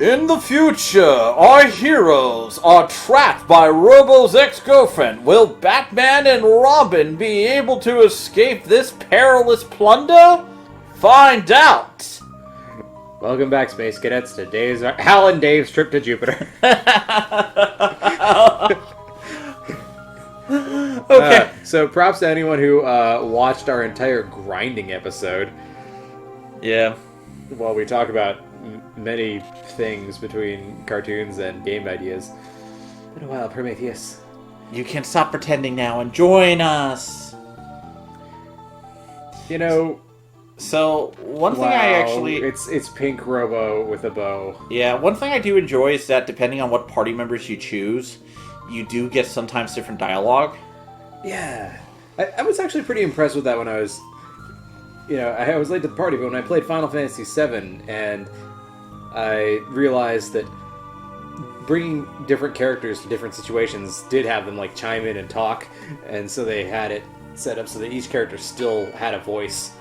In the future, our heroes are trapped by Robo's ex-girlfriend. Will Batman and Robin be able to escape this perilous plunder? Find out! Welcome back, Space Cadets, to Hal and Dave's trip to Jupiter. Okay. So props to anyone who watched our entire grinding episode. Yeah. While we talk about many things between cartoons and game ideas. Been a while, Prometheus. You can stop pretending now and join us. You know... So, one thing I actually... It's Pink Robo with a bow. Yeah, one thing I do enjoy is that depending on what party members you choose, you do get sometimes different dialogue. Yeah. I was actually pretty impressed with that when I was... You know, I was late to the party, but when I played Final Fantasy VII, and I realized that bringing different characters to different situations did have them, like, chime in and talk, and so they had it set up so that each character still had a voice.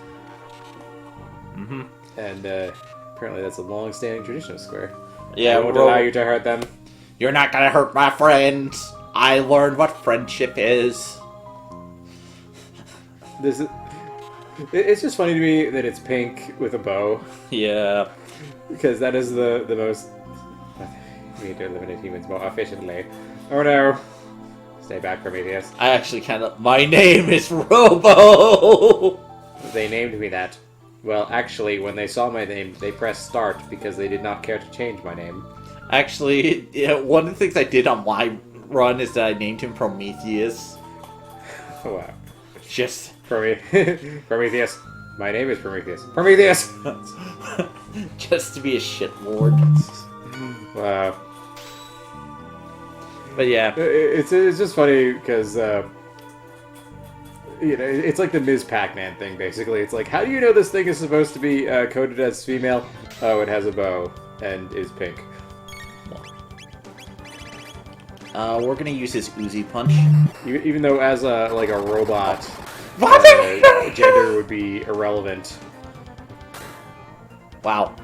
Mm-hmm. And apparently that's a long-standing tradition of Square. Yeah, I won't allow you to hurt them. You're not gonna hurt my friends. I learned what friendship is. It's just funny to me that it's pink with a bow. Yeah. Because that is the most... We need to eliminate humans more efficiently. Oh no. Stay back, Prometheus. I actually my name is Robo! They named me that. Well, actually, when they saw my name, they pressed start because they did not care to change my name. Actually, yeah, one of the things I did on my run is that I named him Prometheus. Oh, wow. Just... Prometheus. My name is Prometheus. Prometheus! Just to be a shitlord. Wow. But yeah. It's just funny because... You know, it's like the Ms. Pac-Man thing, basically. It's like, how do you know this thing is supposed to be coded as female? Oh, it has a bow and is pink. We're gonna use his Ozzie punch. Even though as a robot, gender would be irrelevant. Wow.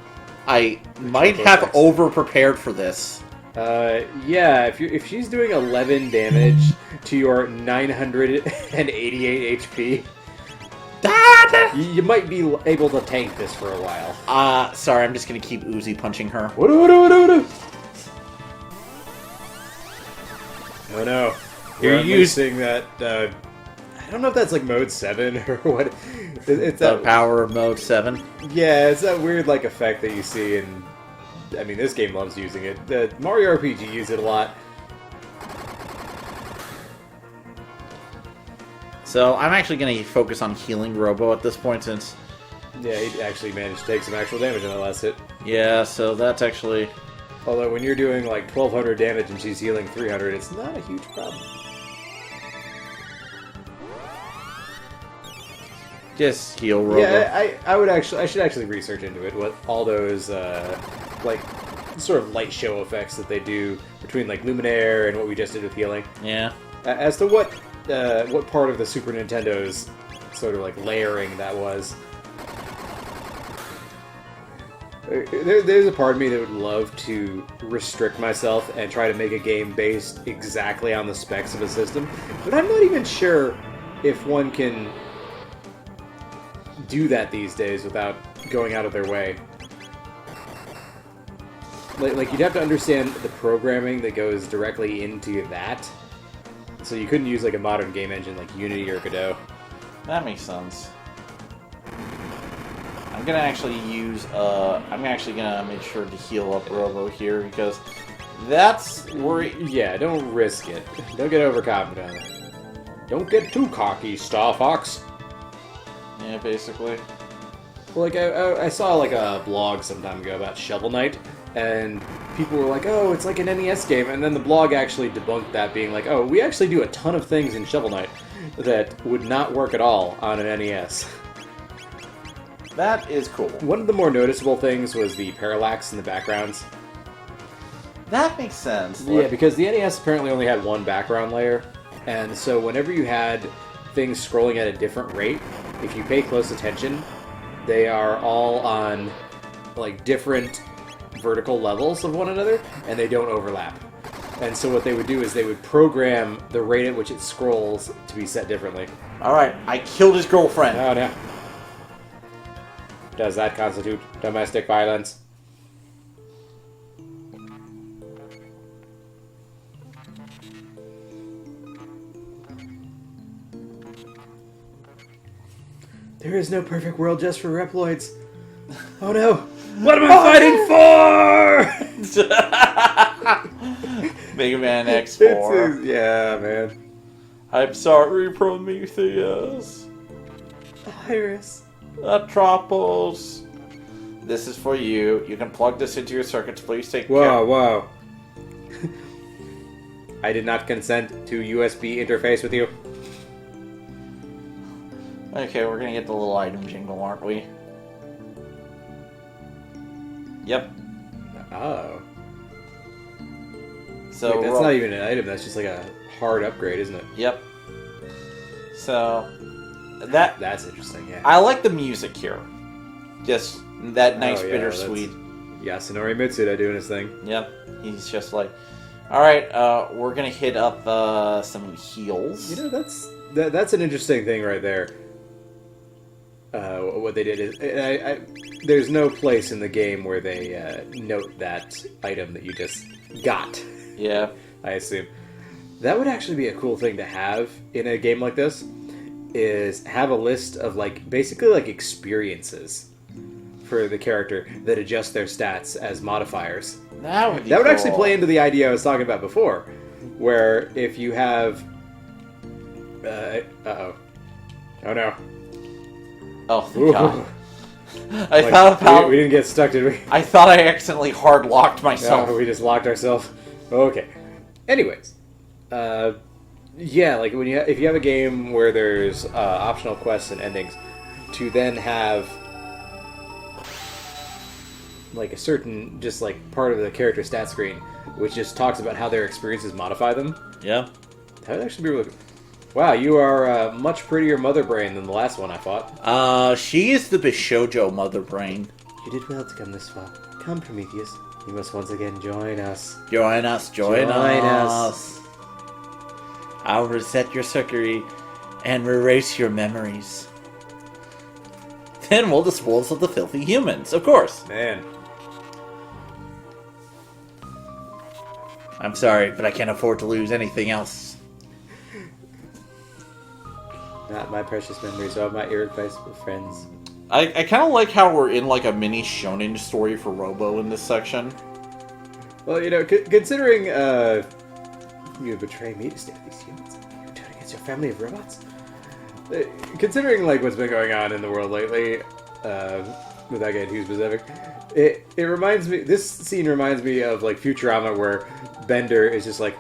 I might have over-prepared for this. Yeah, if she's doing 11 damage to your 988 HP, you might be able to tank this for a while. Sorry, I'm just gonna keep Ozzie punching her. Oh no. You're using that, I don't know if that's like mode 7 or what. It's the power of mode 7? Yeah, it's that weird like effect that you see in... I mean, this game loves using it. The Mario RPG used it a lot. So, I'm actually going to focus on healing Robo at this point, since... Yeah, he actually managed to take some actual damage on that last hit. Yeah, so that's actually... Although, when you're doing, like, 1,200 damage and she's healing 300, it's not a huge problem. Just heal Robo. Yeah, I should actually research into it, what all those, like, sort of light show effects that they do between, like, Luminaire and what we just did with healing. Yeah. As to what part of the Super Nintendo's sort of, like, layering that was. There's a part of me that would love to restrict myself and try to make a game based exactly on the specs of a system, but I'm not even sure if one can do that these days without going out of their way. Like you'd have to understand the programming that goes directly into that, so you couldn't use like a modern game engine like Unity or Godot. That makes sense. I'm gonna actually use, I'm actually gonna make sure to heal up Robo here, because that's where... Yeah, don't risk it. Don't get overconfident. Don't get too cocky, Star Fox. Yeah, basically. Well, like, I saw, like, a blog some time ago about Shovel Knight, and people were like, oh, it's like an NES game, and then the blog actually debunked that, being like, oh, we actually do a ton of things in Shovel Knight that would not work at all on an NES. That is cool. One of the more noticeable things was the parallax in the backgrounds. That makes sense. Yeah, because the NES apparently only had one background layer, and so whenever you had things scrolling at a different rate, if you pay close attention, they are all on, like, different vertical levels of one another, and they don't overlap. And so what they would do is they would program the rate at which it scrolls to be set differently. Alright, I killed his girlfriend. Oh, no. Does that constitute domestic violence? There is no perfect world just for Reploids. Oh no! What am I fighting for? Mega Man X4. Yeah, man. I'm sorry, Prometheus. Iris. Atropos. This is for you. You can plug this into your circuits. Please take care. Whoa. I did not consent to USB interface with you. Okay, we're gonna get the little item jingle, aren't we? Yep. Oh. So wait, that's not even an item, that's just like a hard upgrade, isn't it? Yep. So that's interesting, yeah. I like the music here. Just that nice bittersweet. Yasunori Mitsuda doing his thing. Yep. He's just like, alright, we're gonna hit up some heals. You know, that's an interesting thing right there. What they did is, there's no place in the game where they note that item that you just got. Yeah. I assume. That would actually be a cool thing to have in a game like this, is have a list of, like, basically, like, experiences for the character that adjust their stats as modifiers. That would be That would cool. actually play into the idea I was talking about before, where if you have... uh-oh. Oh, no. Oh, thank God. I Like, thought about... We didn't get stuck, did we? I thought I accidentally hard-locked myself. No, we just locked ourselves. Okay. Anyways. Yeah, like, if you have a game where there's optional quests and endings, to then have... like, a certain, just, like, part of the character stat screen, which just talks about how their experiences modify them. Yeah. That would actually be really cool. Wow, you are much prettier mother brain than the last one, I thought. She is the Bishojo mother brain. You did well to come this far. Come, Prometheus. You must once again join us. Join us. I'll reset your circuitry and erase your memories. Then we'll dispose of the filthy humans, of course. Man. I'm sorry, but I can't afford to lose anything else. Not my precious memories of my irreplaceable friends. I kind of like how we're in like a mini shonen story for Robo in this section. Well, you know, considering you betray me to stand these humans, you turn against your family of robots. Considering like what's been going on in the world lately, without getting too specific, it reminds me. This scene reminds me of like Futurama, where Bender is just like,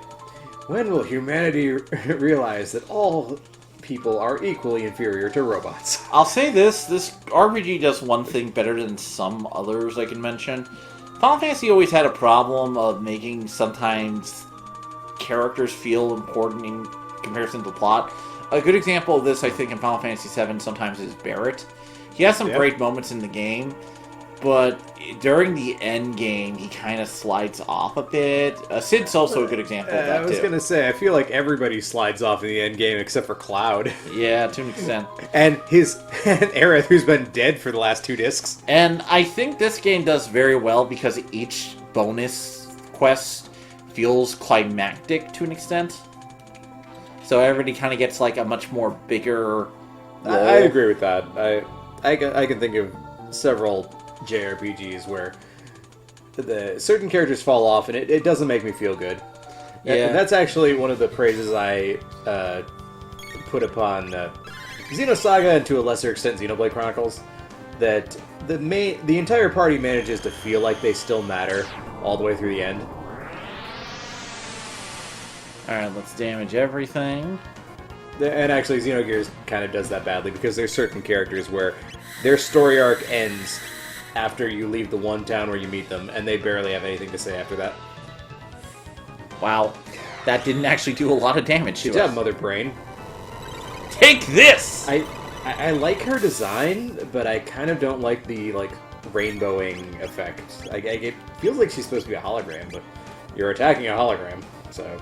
when will humanity realize that all people are equally inferior to robots? I'll say this RPG does one thing better than some others I can mention. Final Fantasy always had a problem of making sometimes characters feel important in comparison to the plot. A good example of this, I think, in Final Fantasy VII sometimes is Barrett. He has some great moments in the game, but during the end game, he kind of slides off a bit. Sid's also a good example of that, I was going to say, I feel like everybody slides off in the end game except for Cloud. Yeah, to an extent. And Aerith, who's been dead for the last 2 discs. And I think this game does very well because each bonus quest feels climactic to an extent. So everybody kind of gets like a much more bigger role. I agree with that. I can think of several JRPGs where the certain characters fall off and it doesn't make me feel good. Yeah. And that's actually one of the praises I put upon Xenosaga and to a lesser extent Xenoblade Chronicles, that the entire party manages to feel like they still matter all the way through the end. Alright, let's damage everything. And actually Xenogears kind of does that badly because there's certain characters where their story arc ends after you leave the one town where you meet them, and they barely have anything to say after that. Wow, that didn't actually do a lot of damage to Good job, us. Mother Brain. Take this! I like her design, but I kind of don't like the rainbowing effect. It feels like she's supposed to be a hologram, but you're attacking a hologram, so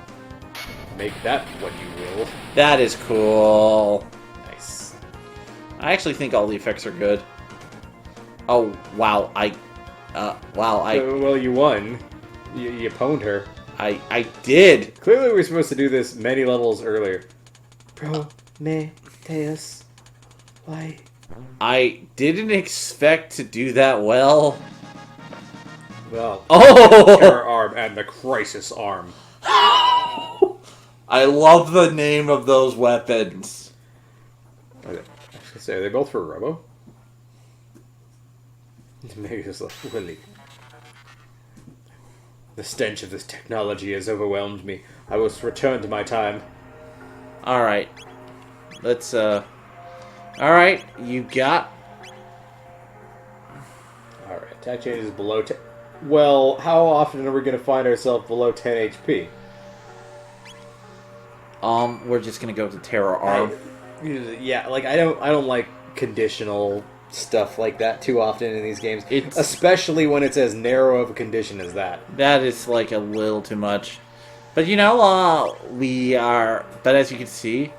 make that what you will. That is cool. Nice. I actually think all the effects are good. Oh, wow, Well, you won. You pwned her. I did. Clearly, we were supposed to do this many levels earlier. Prometheus, why? I didn't expect to do that well. Well, Oh! Terror Arm and the Crisis Arm. I love the name of those weapons. I was gonna say, are they both for Robo? Maybe just like Willy. The stench of this technology has overwhelmed me. I must return to my time. Alright. Let's, Alright, you got... Alright, attack changes below 10... Well, how often are we going to find ourselves below 10 HP? We're just gonna go to Terror Arm. Yeah, like, I don't like conditional stuff like that too often in these games. Especially when it's as narrow of a condition as that. That is, like, a little too much. But, you know, but as you can see,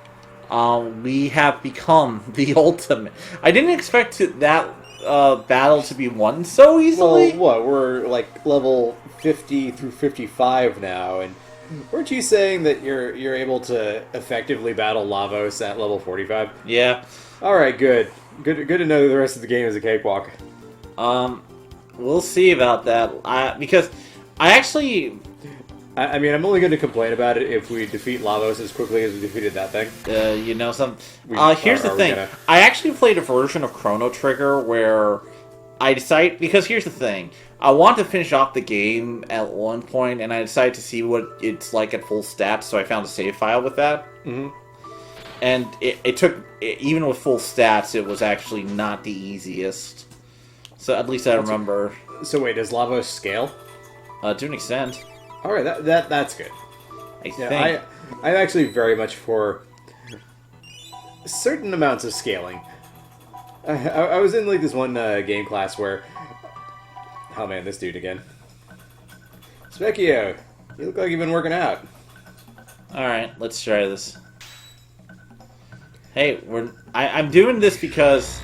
we have become the ultimate. I didn't expect that battle to be won so easily. Well, what? We're like level 50 through 55 now, and weren't you saying that you're able to effectively battle Lavos at level 45? Yeah. All right, good to know that the rest of the game is a cakewalk. We'll see about that. Because I actually. I mean, I'm only going to complain about it if we defeat Lavos as quickly as we defeated that thing. You know something? Here's the thing. I actually played a version of Chrono Trigger where I decided... Because here's the thing. I wanted to finish off the game at one point, and I decided to see what it's like at full stats, so I found a save file with that. Mm-hmm. And it took... Even with full stats, it was actually not the easiest. So at least I remember. So wait, does Lavos scale? To an extent. All right, that's good. I think. I'm actually very much for certain amounts of scaling. I was in like this one game class where, oh man, this dude again. Specchio, you look like you've been working out. All right, let's try this. Hey, I'm doing this because.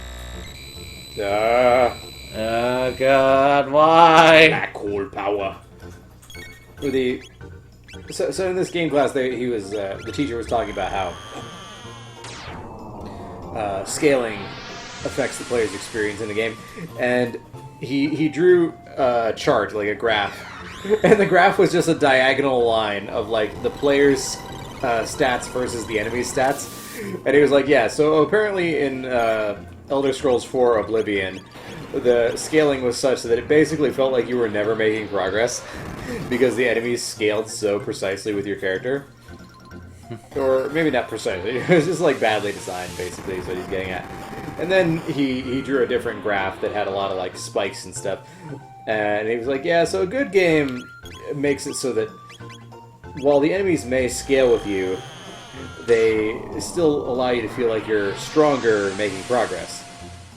Oh God, why? Black hole power. So in this game class, the teacher was talking about how scaling affects the player's experience in the game, and he drew a chart, like a graph, and the graph was just a diagonal line of like the player's stats versus the enemy's stats, and he was like, yeah, so apparently in Elder Scrolls 4 Oblivion, the scaling was such that it basically felt like you were never making progress because the enemies scaled so precisely with your character. Or maybe not precisely, it was just like badly designed, basically, is what he's getting at. And then he drew a different graph that had a lot of like spikes and stuff. And he was like, yeah, so a good game makes it so that while the enemies may scale with you, they still allow you to feel like you're stronger making progress.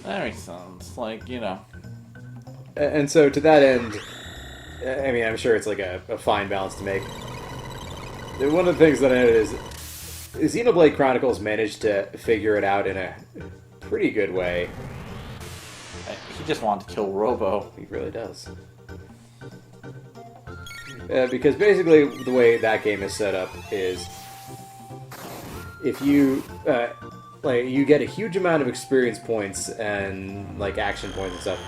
That makes sense. Like, you know. And so to that end, I mean, I'm sure it's like a fine balance to make. One of the things that I noted is Xenoblade Chronicles managed to figure it out in a pretty good way. He just wanted to kill Robo. He really does. Because basically the way that game is set up is if you you get a huge amount of experience points and like action points and stuff,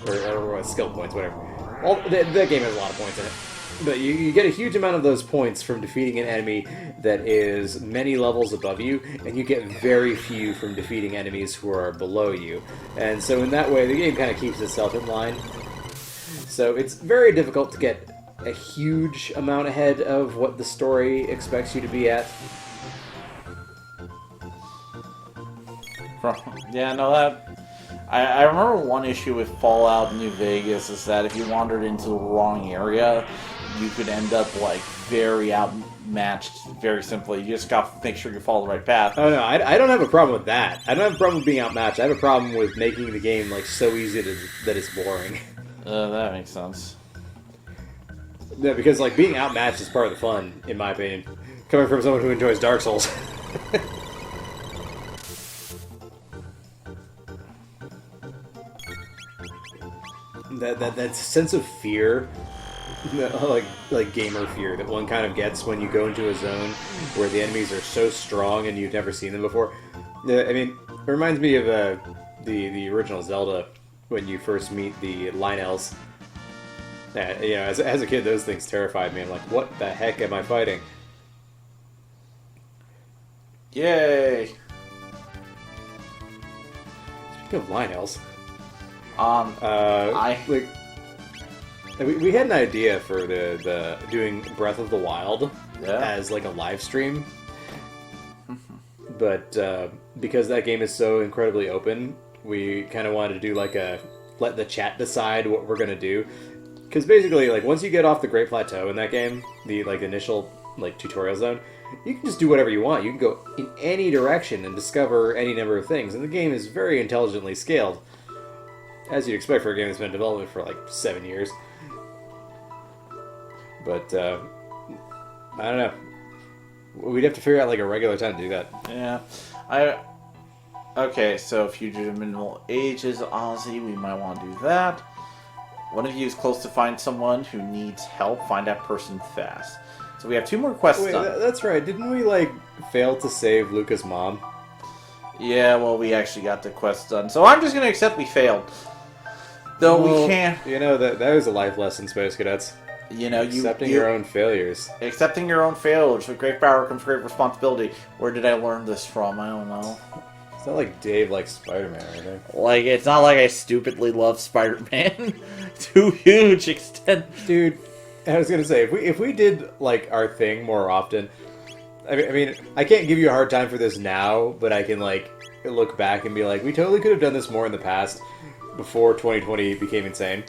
or skill points, whatever. That game has a lot of points in it. But you get a huge amount of those points from defeating an enemy that is many levels above you, and you get very few from defeating enemies who are below you. And so in that way, the game kind of keeps itself in line. So it's very difficult to get a huge amount ahead of what the story expects you to be at. Yeah, no, I remember one issue with Fallout New Vegas is that if you wandered into the wrong area, you could end up like very outmatched very simply. You just got to make sure you follow the right path. Oh no, I don't have a problem with that. I don't have a problem with being outmatched. I have a problem with making the game like so easy that it's boring. That makes sense. Yeah, because like being outmatched is part of the fun, in my opinion. Coming from someone who enjoys Dark Souls. that sense of fear, like gamer fear, that one kind of gets when you go into a zone where the enemies are so strong and you've never seen them before. I mean, it reminds me of the original Zelda when you first meet the Lynels. You know, as a kid, those things terrified me. I'm like, what the heck am I fighting? Yay! Speaking of Lynels, we had an idea for the doing Breath of the Wild as like a live stream, but because that game is so incredibly open, we kind of wanted to do like let the chat decide what we're gonna do. Because basically, like once you get off the Great Plateau in that game, the like initial like tutorial zone, you can just do whatever you want. You can go in any direction and discover any number of things, and the game is very intelligently scaled, as you'd expect for a game that's been in development for like 7 years. But I don't know. We'd have to figure out like a regular time to do that. Yeah, okay. So Fugitive Minimal Ages, Ozzie, we might want to do that. One of you is close to find someone who needs help. Find that person fast. So we have 2 more quests done. That's right. Didn't we, like, fail to save Luca's mom? Yeah, well, we actually got the quest done. So I'm just going to accept we failed. Though we can't... You know, that was a life lesson, Space Cadets. You know, Accepting your own failures. Accepting your own failures. With great power comes great responsibility. Where did I learn this from? I don't know. It's not like Dave likes Spider-Man or anything. Like, it's not like I stupidly love Spider-Man to a huge extent. Dude, I was gonna say, if we did, like, our thing more often... I mean, I can't give you a hard time for this now, but I can, like, look back and be like, we totally could have done this more in the past, before 2020 became insane.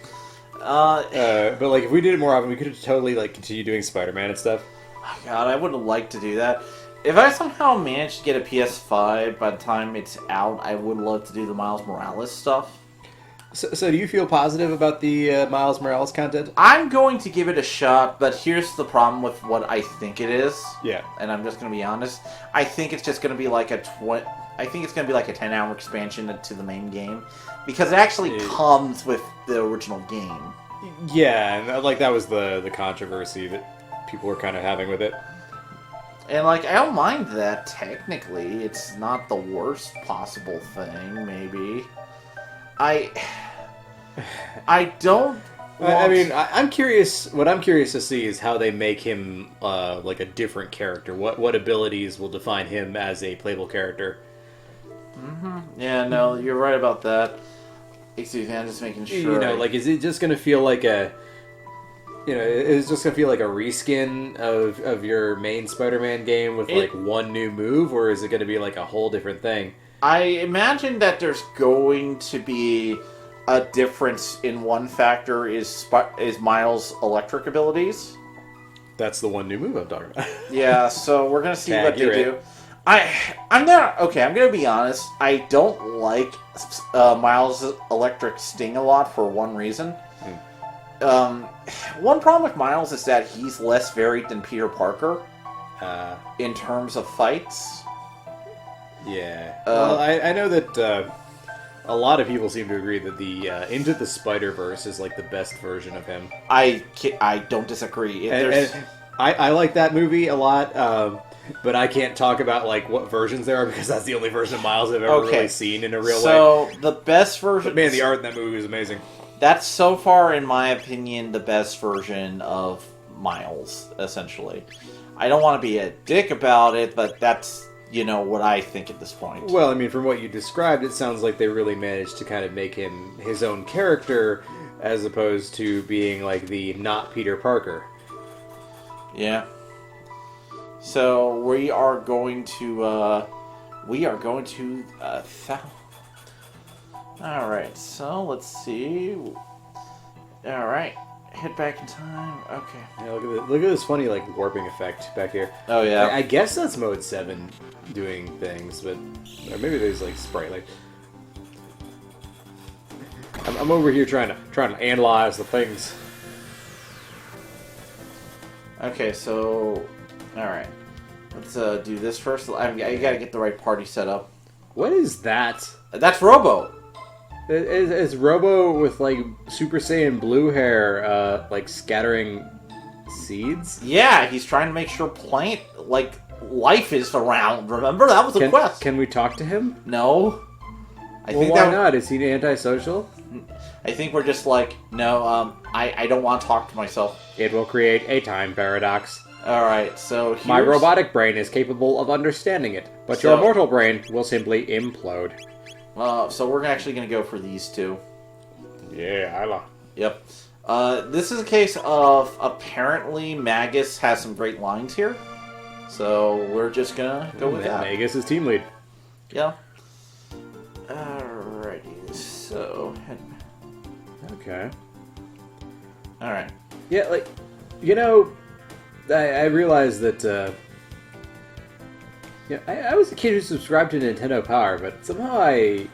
But, like, if we did it more often, we could have totally, like, continued doing Spider-Man and stuff. Oh, God, I would have liked to do that. If I somehow managed to get a PS5 by the time it's out, I would love to do the Miles Morales stuff. So do you feel positive about the Miles Morales content? I'm going to give it a shot, but here's the problem with what I think it is. Yeah. And I'm just going to be honest. I think it's just going to be like a 10-hour expansion to the main game, because it actually comes with the original game. Yeah, and like that was the controversy that people were kind of having with it. And, like, I don't mind that, technically. It's not the worst possible thing, maybe. I don't want... I mean, I'm curious... What I'm curious to see is how they make him, like, a different character. What abilities will define him as a playable character. Mm-hmm. Yeah, no, you're right about that. Excuse me, I'm just making sure... You know, like, is it just going to feel like a... You know, it's just going to feel like a reskin of your main Spider-Man game with, like, one new move, or is it going to be, like, a whole different thing? I imagine that there's going to be a difference in one factor is Miles' electric abilities. That's the one new move I'm talking about. Yeah, so we're going to see what they do. I'm going to be honest, I don't like Miles' electric sting a lot for one reason. One problem with Miles is that he's less varied than Peter Parker in terms of fights. Yeah. Well, I know that a lot of people seem to agree that the Into the Spider-Verse is like the best version of him. I don't disagree. I like that movie a lot, but I can't talk about like what versions there are because that's the only version of Miles I've ever really seen in a real way. So the best version... But man, the art in that movie is amazing. That's so far, in my opinion, the best version of Miles, essentially. I don't want to be a dick about it, but that's, you know, what I think at this point. Well, I mean, from what you described, it sounds like they really managed to kind of make him his own character, as opposed to being like the not Peter Parker. Yeah. So we are going to Alright, so let's see. Alright. Head back in time. Okay. Yeah, look at this funny like warping effect back here. Oh yeah. I guess that's mode 7 doing things, but or maybe there's like sprite. I'm over here trying to analyze the things. Okay, so all right. Let's do this first. I gotta get the right party set up. What is that? That's Robo. Is Robo with like Super Saiyan blue hair, like scattering seeds? Yeah, he's trying to make sure plant life is around. Remember that was a quest. Can we talk to him? No. Why not? Is he antisocial? I think we're just like, no. I don't want to talk to myself. It will create a time paradox. Alright, so My robotic brain is capable of understanding it, but your mortal brain will simply implode. So we're actually going to go for these two. Yeah, I love. Yep. This is a case of apparently Magus has some great lines here. So we're just going to go with that. Magus is team lead. Yeah. Alrighty, so... Okay. Alright. Yeah, like, you know... I realized that, I was a kid who subscribed to Nintendo Power, but somehow I,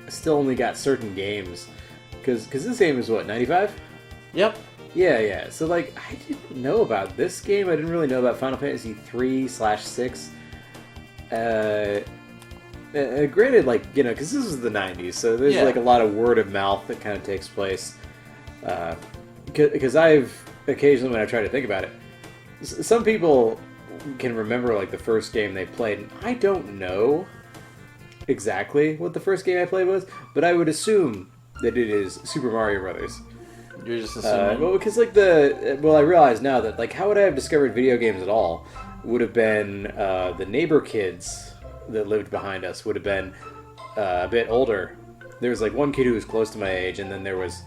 still only got certain games. Because this game is, what, 95? Yep. Yeah. So, like, I didn't know about this game. I didn't really know about Final Fantasy 3/6. Granted, like, because this is the 90s, so there's, like, a lot of word of mouth that kind of takes place. Because I've, occasionally when I try to think about it, some people can remember like the first game they played, and I don't know exactly what the first game I played was, but I would assume that it is Super Mario Brothers. You're just assuming. Well, because like I realize now that like how would I have discovered video games at all would have been the neighbor kids that lived behind us would have been a bit older. There was like one kid who was close to my age, and then there was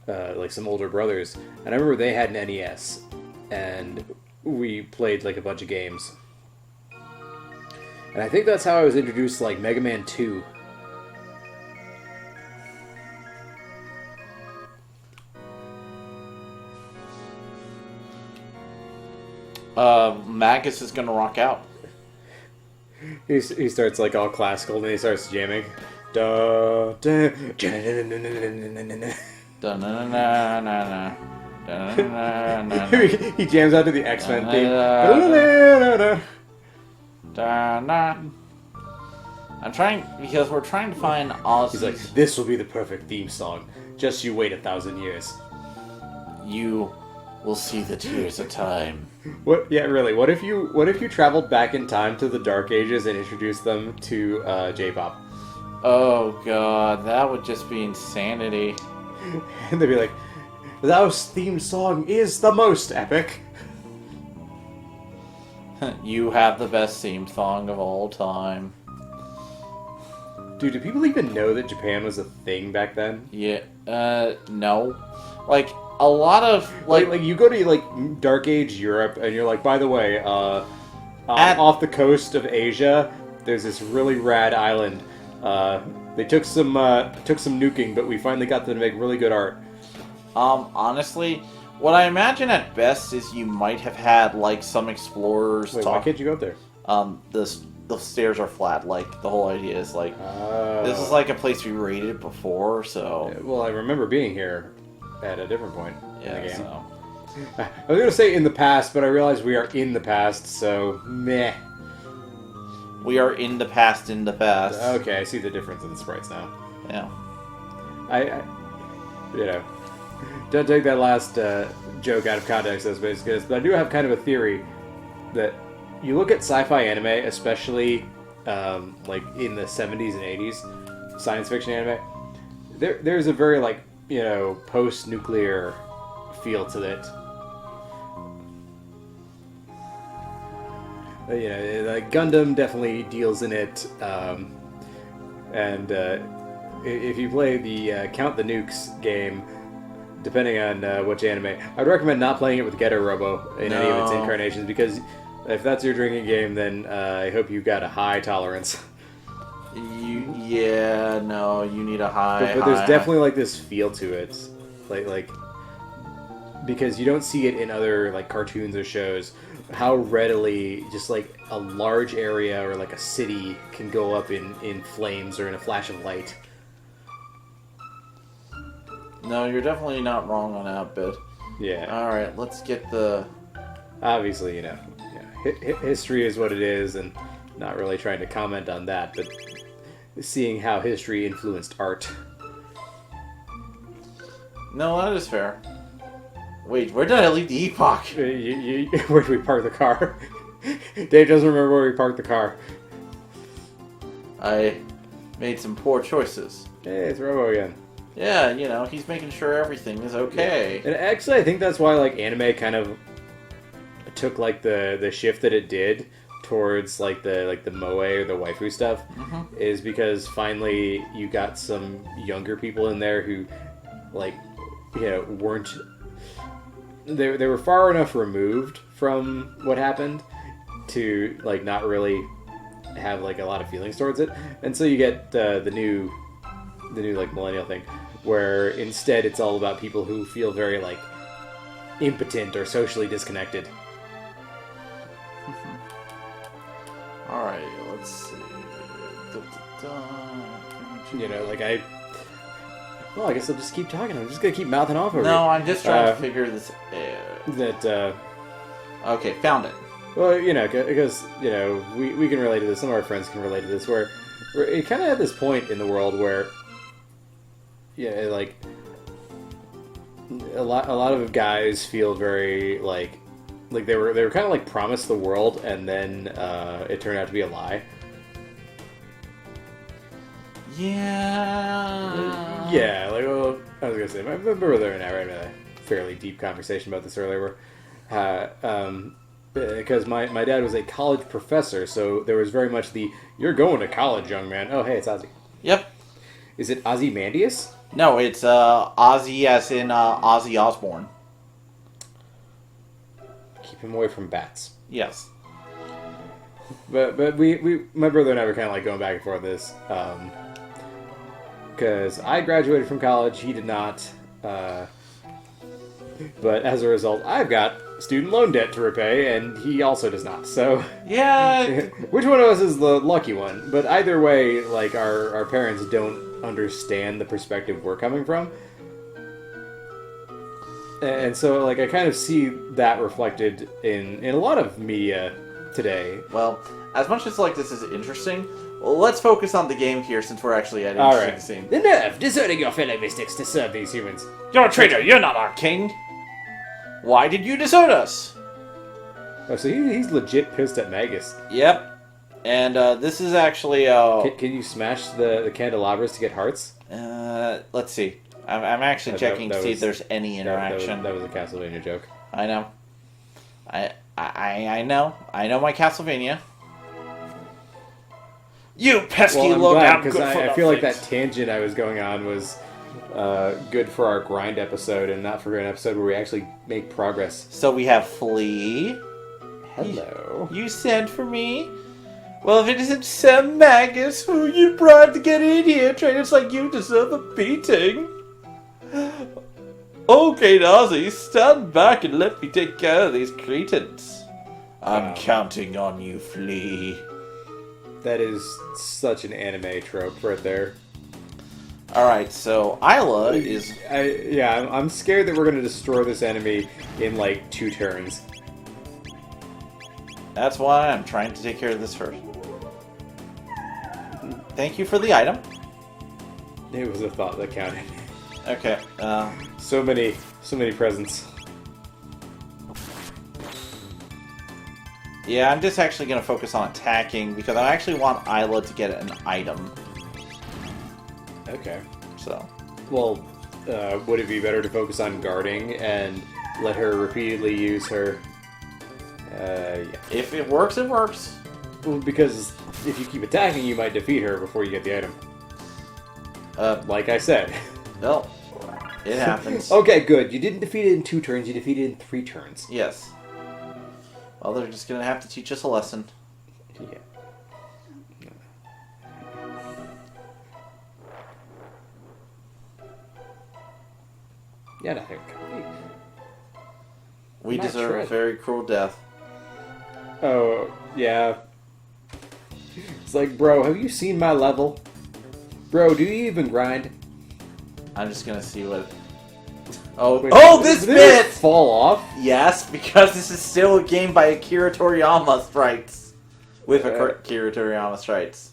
like some older brothers, and I remember they had an NES. And we played like a bunch of games. And I think that's how I was introduced to like Mega Man 2. Magus is gonna rock out. He starts like all classical and then he starts jamming. Da da da na na. He jams out to the X-Men theme. I'm trying, because we're trying to find Ozzie. He's like, this will be the perfect theme song. Just you wait 1,000 years. You will see the tears of time. What? Yeah, really. What if you traveled back in time to the Dark Ages and introduced them to J-pop? Oh god, that would just be insanity. And they'd be like, "Those theme song is the most epic." You have the best theme song of all time. Dude, do people even know that Japan was a thing back then? Yeah, no. Like, a lot of, like you go to, like, Dark Age Europe, and you're like, by the way, off the coast of Asia, there's this really rad island. They took some nuking, but we finally got them to make really good art. Honestly, what I imagine at best is you might have had, like, some explorers Wait, why can't you go up there? The stairs are flat. Like, the whole idea is, like, this is, like, a place we raided before, so... Well, I remember being here at a different point in the game. So... I was going to say in the past, but I realized we are in the past, so meh. We are in the past, in the past. Okay, I see the difference in the sprites now. Yeah. I don't take that last joke out of context, as basically, but I do have kind of a theory that you look at sci-fi anime, especially like in the 70s and 80s, science fiction anime, there's a very, like, post-nuclear feel to it. Like Gundam definitely deals in it, and if you play the Count the Nukes game, depending on which anime, I'd recommend not playing it with Getter Robo in any of its incarnations, because if that's your drinking game, then I hope you've got a high tolerance. You need a high. But there's definitely like this feel to it, like because you don't see it in other like cartoons or shows, how readily just like a large area or like a city can go up in flames or in a flash of light. No, you're definitely not wrong on that bit. Yeah. Alright, let's get the... Obviously, history is what it is, and not really trying to comment on that, but seeing how history influenced art. No, that is fair. Wait, where did I leave the epoch? Where did we park the car? Dave doesn't remember where we parked the car. I made some poor choices. Hey, it's Robo again. Yeah, he's making sure everything is okay. And actually, I think that's why like anime kind of took like the shift that it did towards like the moe or the waifu stuff, is because finally you got some younger people in there who like weren't they were far enough removed from what happened to like not really have like a lot of feelings towards it, and so you get the new like millennial thing where instead it's all about people who feel very like impotent or socially disconnected. Alright, let's see. Like I guess I'll just keep talking. I'm just gonna keep mouthing off over No, you. I'm just trying to figure this Okay, found it. Well, because, we can relate to this, some of our friends can relate to this, where it kind of at this point in the world where, like, a lot of guys feel very, like they were kind of, like, promised the world, and then it turned out to be a lie. Yeah. Yeah, like, well, I was gonna say, my brother and I were having a fairly deep conversation about this earlier, where, because my dad was a college professor, so there was very much the, you're going to college, young man. Oh, hey, it's Ozzie. Yep. Is it Ozymandias? No, it's Ozzie as in Ozzy Osbourne. Keep him away from bats. Yes. But we my brother and I were kind of like going back and forth this, because I graduated from college, he did not, but as a result, I've got student loan debt to repay, and he also does not, so... Yeah. Which one of us is the lucky one? But either way, like, our parents don't understand the perspective we're coming from. And so, like, I kind of see that reflected in a lot of media today. Well, as much as, like, this is interesting, well, let's focus on the game here, since we're actually at an interesting scene. The nerve, deserting your fellow mystics to serve these humans. You're a traitor, you're not our king! Why did you desert us? Oh, so he's legit pissed at Magus. Yep. And this is actually... Can you smash the candelabras to get hearts? Let's see. I'm actually checking to see if there's any interaction. That was a Castlevania joke. I know. I know. I know my Castlevania. You pesky well, I'm glad, good because for I feel like things. that tangent I was going on was good for our grind episode and not for an episode where we actually make progress. So we have Flea. Hello. You sent for me? Well, if it isn't Sam Magus, who you bribed to get in here, traitors like you deserve a beating. Okay, Ozzie, stand back and let me take care of these cretins. I'm counting on you, Flea. That is such an anime trope right there. Alright, so Isla is... I'm scared that we're going to destroy this enemy in, like, 2 turns. That's why I'm trying to take care of this first. Thank you for the item. It was a thought that counted. Okay, So many presents. yeah, I'm just actually going to focus on attacking, because I actually want Isla to get an item. Okay. So... Well, would it be better to focus on guarding and let her repeatedly use her... yeah. If it works, it works. Well, because if you keep attacking, you might defeat her before you get the item. Like I said. Well, it happens. Okay, good. You didn't defeat it in 2 turns, you defeated it in 3 turns. Yes. Well, they're just going to have to teach us a lesson. Yeah. Yeah, no, here we go. We Not deserve Shred. a very cruel death. Oh, yeah. It's like, bro, have you seen my level? Bro, do you even grind? I'm just gonna see what... Oh, Wait, this did bit! it fall off? Yes, because this is still a game by Akira Toriyama sprites. With Akira Toriyama sprites.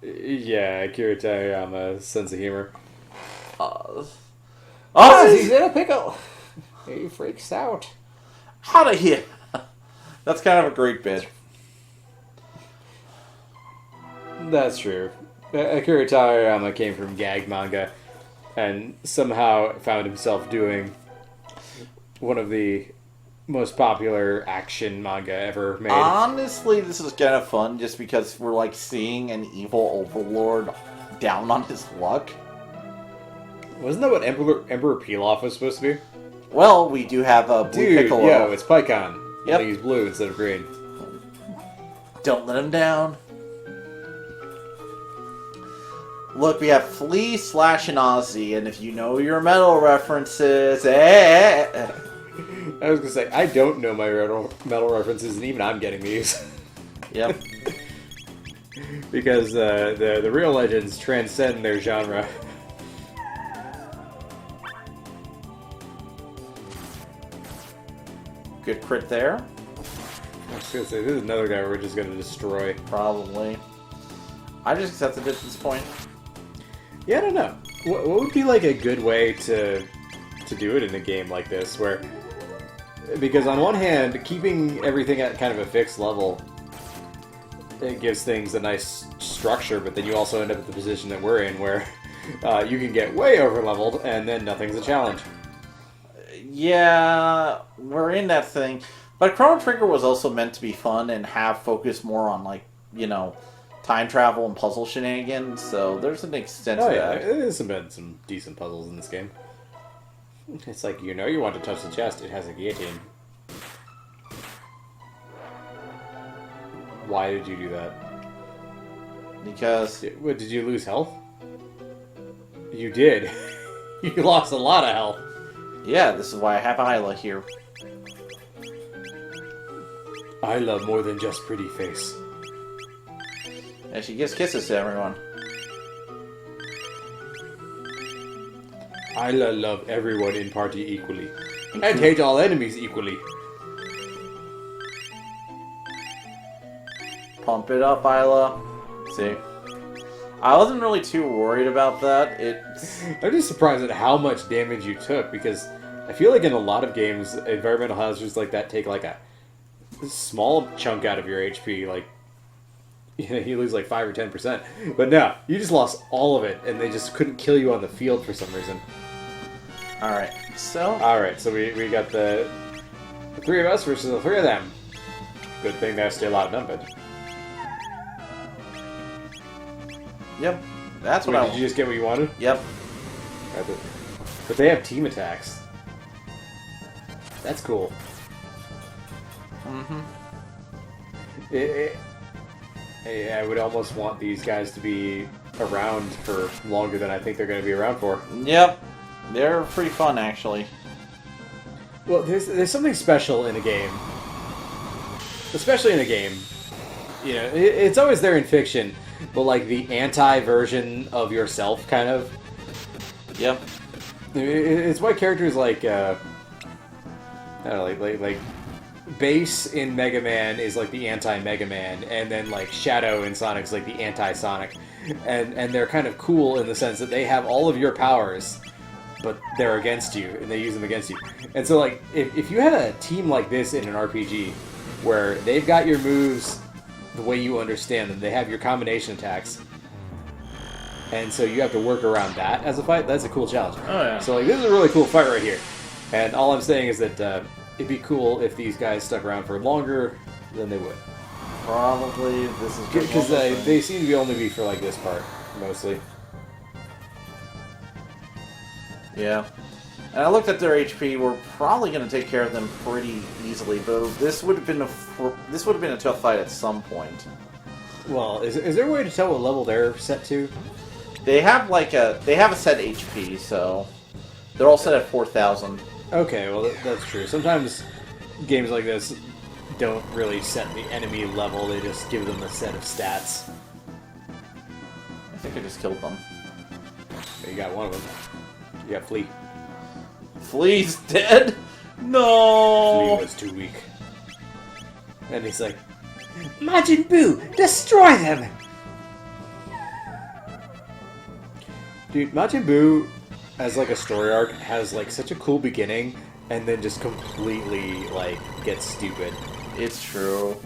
Yeah, Akira Toriyama, sense of humor. He's in a pickle! He freaks out. Out of here! That's kind of a great bit. That's true. Akira Toriyama came from gag manga and somehow found himself doing one of the most popular action manga ever made. Honestly, this is kind of fun just because we're like seeing an evil overlord down on his luck. Wasn't that what Emperor Pilaf was supposed to be? Well, we do have a Blue Dude, Piccolo. yo, it's Pycon. Yep. He's blue instead of green. Don't let him down. Look, we have Flea, Slash, and Ozzie, and if you know your metal references, I was gonna say, I don't know my metal references, and even I'm getting these. Yep. Because the real legends transcend their genre. Good crit there. I was gonna say, this is another guy we're just gonna destroy. Probably. I just accepted it at this point. Yeah, I don't know. What would be like a good way to do it in a game like this, where... Because on one hand, keeping everything at kind of a fixed level, it gives things a nice structure, but then you also end up at the position that we're in, where you can get way over-leveled, and then nothing's a challenge. Yeah, we're in that thing. But Chrono Trigger was also meant to be fun and have focus more on, like, you know, time travel and puzzle shenanigans, so there's an extent to that. There's been some decent puzzles in this game. It's like, you know you want to touch the chest, it has a guillotine. Why did you do that? Because... What, did you lose health? You did. You lost a lot of health. Yeah, this is why I have Isla here. Isla more than just pretty face. And she gives kisses to everyone. Isla love everyone in party equally. And hate all enemies equally. Pump it up, Isla. See? I wasn't really too worried about that. I'm just surprised at how much damage you took, because I feel like in a lot of games, environmental hazards like that take like a small chunk out of your HP, like you lose like 5 or 10%. But no, you just lost all of it, and they just couldn't kill you on the field for some reason. Alright, so we got the 3 of us versus the 3 of them. Good thing they're still outnumbered. Yep, that's what Wait, I did want. you just get what you wanted? Yep. But they have team attacks. That's cool. Mm-hmm. I would almost want these guys to be around for longer than I think they're going to be around for. Yep. They're pretty fun, actually. Well, there's something special in a game. Especially in a game. You know, it's always there in fiction, but like the anti-version of yourself, kind of. Yep. It's why characters like, I don't know, like Bass in Mega Man is like the anti-Mega Man, and then like Shadow in Sonic's like the anti-Sonic. And they're kind of cool in the sense that they have all of your powers, but they're against you, and they use them against you. And so, like, if you had a team like this in an RPG, where they've got your moves the way you understand them, they have your combination attacks, and so you have to work around that as a fight, that's a cool challenge. Oh, yeah. So, like, this is a really cool fight right here. And all I'm saying is that it'd be cool if these guys stuck around for longer than they would. Probably this is... Because they seem to only be for, like, this part, mostly. Yeah. And I looked at their HP. We're probably going to take care of them pretty easily, but this would have been a tough fight at some point. Well, is there a way to tell what level they're set to? They have a set HP, so they're all set at 4,000. Okay, well that's true. Sometimes games like this don't really set the enemy level, they just give them a set of stats. I think I just killed them. You got one of them. You got Flea. Flea's dead? No! Flea was too weak. And he's like, Majin Buu, destroy them! Dude, Majin Buu, as like a story arc, has like such a cool beginning, and then just completely like gets stupid. It's true.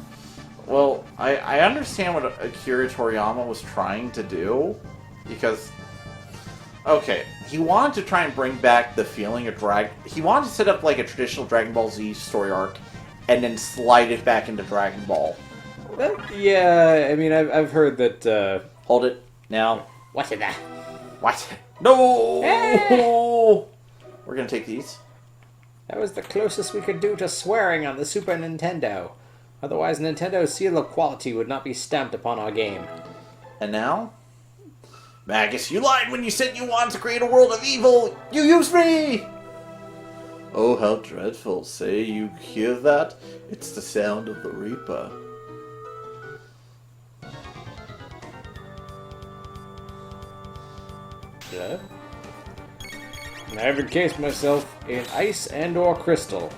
Well, I understand what Akira Toriyama was trying to do, because, okay, he wanted to try and bring back the feeling of he wanted to set up like a traditional Dragon Ball Z story arc, and then slide it back into Dragon Ball. Yeah, I mean, I've heard that, Hold it, now. What's in that? What? No! We're gonna take these. That was the closest we could do to swearing on the Super Nintendo. Otherwise, Nintendo's seal of quality would not be stamped upon our game. And now? Magus, you lied when you said you wanted to create a world of evil! You used me! Oh, how dreadful. Say, you hear that? It's the sound of the Reaper. Yeah. And I have encased myself in ice and or crystal.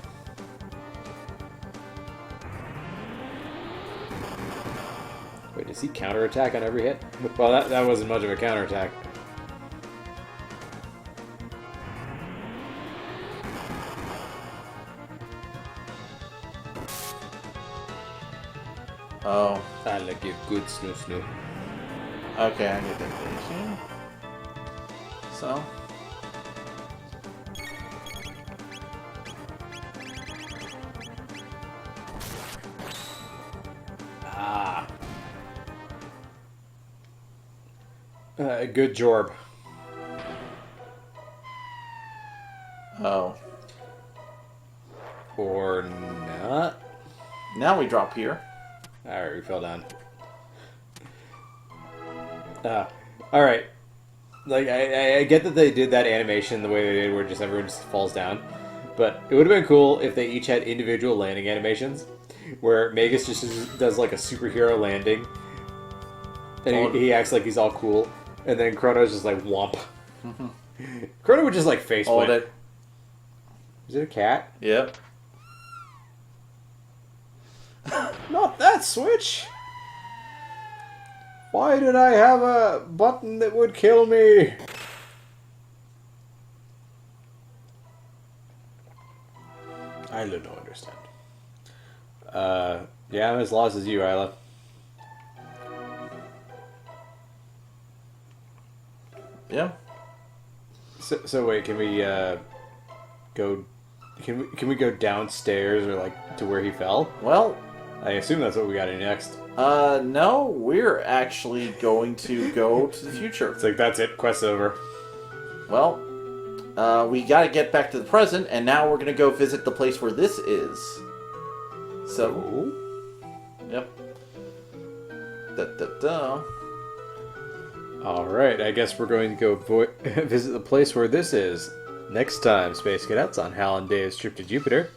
Wait, does he counterattack on every hit? Well, that wasn't much of a counterattack. Oh. I like your good snoo. Okay, I get that thing. So. Ah. Good jorb. Oh. Or not. Now we drop here. Alright, we fell down. Alright. Like, I get that they did that animation the way they did, where just everyone just falls down. But it would have been cool if they each had individual landing animations, where Magus just does like a superhero landing, and he acts like he's all cool, and then Chrono's just like womp. Chrono would just like face Hold plant. it. Is it a cat? Yep. Not that switch! Why did I have a button that would kill me? I don't understand. Yeah, I'm as lost as you, Isla. Yeah. So wait, can we go? Can we go downstairs or like to where he fell? Well, I assume that's what we got to do next. No, we're actually going to go to the future. It's like, that's it, quest over. Well, we gotta get back to the present, and now we're gonna go visit the place where this is. So, yep. Alright, I guess we're going to go visit the place where this is. Next time, Space Cadets on Hal and Dave's Trip to Jupiter.